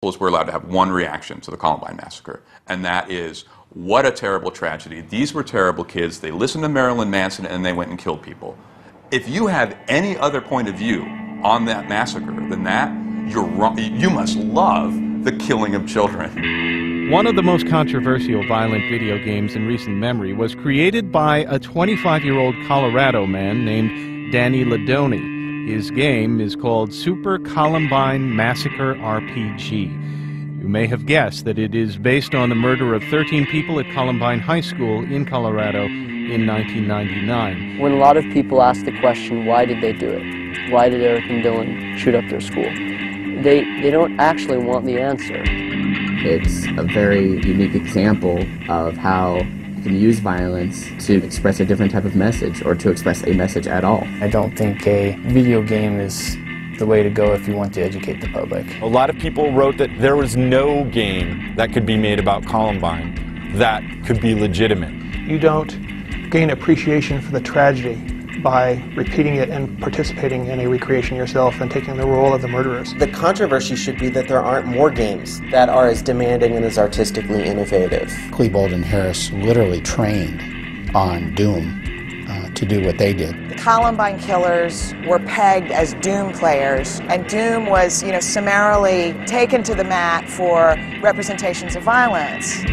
We're allowed to have one reaction to the Columbine massacre, and that is, what a terrible tragedy. These were terrible kids. They listened to Marilyn Manson and they went and killed people. If you have any other point of view on that massacre than that, you're wrong. You must love the killing of children. One of the most controversial violent video games in recent memory was created by a 25-year-old Colorado man named Danny Ladoni. His game is called Super Columbine Massacre RPG. You may have guessed that it is based on the murder of 13 people at Columbine High School in Colorado in 1999. When a lot of people ask the question, why did they do it? Why did Eric and Dylan shoot up their school? They don't actually want the answer. It's a very unique example of how you can use violence to express a different type of message, or to express a message at all. I don't think a video game is the way to go if you want to educate the public. A lot of people wrote that there was no game that could be made about Columbine that could be legitimate. You don't gain appreciation for the tragedy by repeating it and participating in a recreation yourself and taking the role of the murderers. The controversy should be that there aren't more games that are as demanding and as artistically innovative. Klebold and Harris literally trained on Doom to do what they did. The Columbine killers were pegged as Doom players, and Doom was, summarily taken to the mat for representations of violence.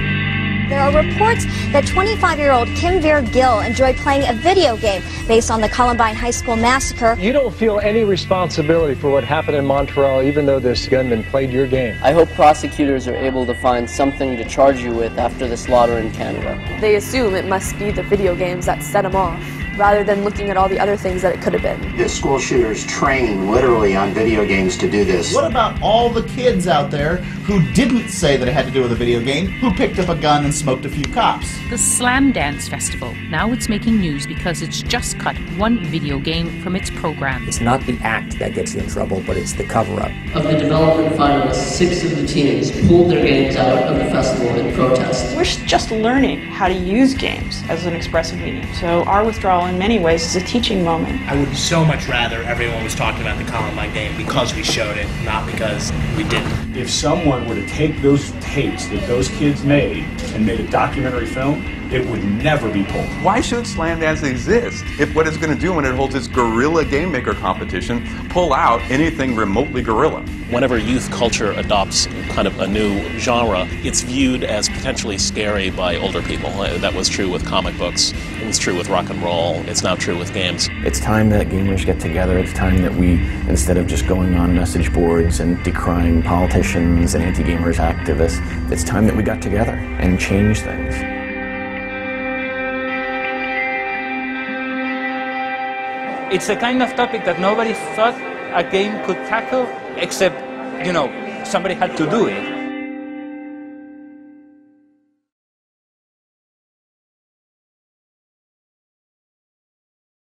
There are reports that 25-year-old Kim Veer-Gill enjoyed playing a video game based on the Columbine High School massacre. You don't feel any responsibility for what happened in Montreal, even though this gunman played your game. I hope prosecutors are able to find something to charge you with after the slaughter in Canada. They assume it must be the video games that set them off, rather than looking at all the other things that it could have been. The school shooters train literally on video games to do this. What about all the kids out there who didn't say that it had to do with a video game, who picked up a gun and smoked a few cops? The Slam Dance Festival. Now it's making news because it's just cut one video game from its program. It's not the act that gets you in trouble, but it's the cover-up. Of the development finalists, 6 of the teams pulled their games out of the festival in protest. We're just learning how to use games as an expressive medium, so our withdrawal in many ways is a teaching moment. I would so much rather everyone was talking about the Columbine game because we showed it, not because we didn't. If someone were to take those tapes that those kids made and made a documentary film, it would never be pulled. Why should Slam Dance exist if what it's going to do when it holds its guerrilla game maker competition pull out anything remotely guerrilla? Whenever youth culture adopts kind of a new genre, it's viewed as potentially scary by older people. That was true with comic books, it was true with rock and roll, it's now true with games. It's time that gamers get together. It's time that we, instead of just going on message boards and decrying politicians and anti-gamers activists, it's time that we got together and changed things. It's the kind of topic that nobody thought a game could tackle, except, somebody had to do it.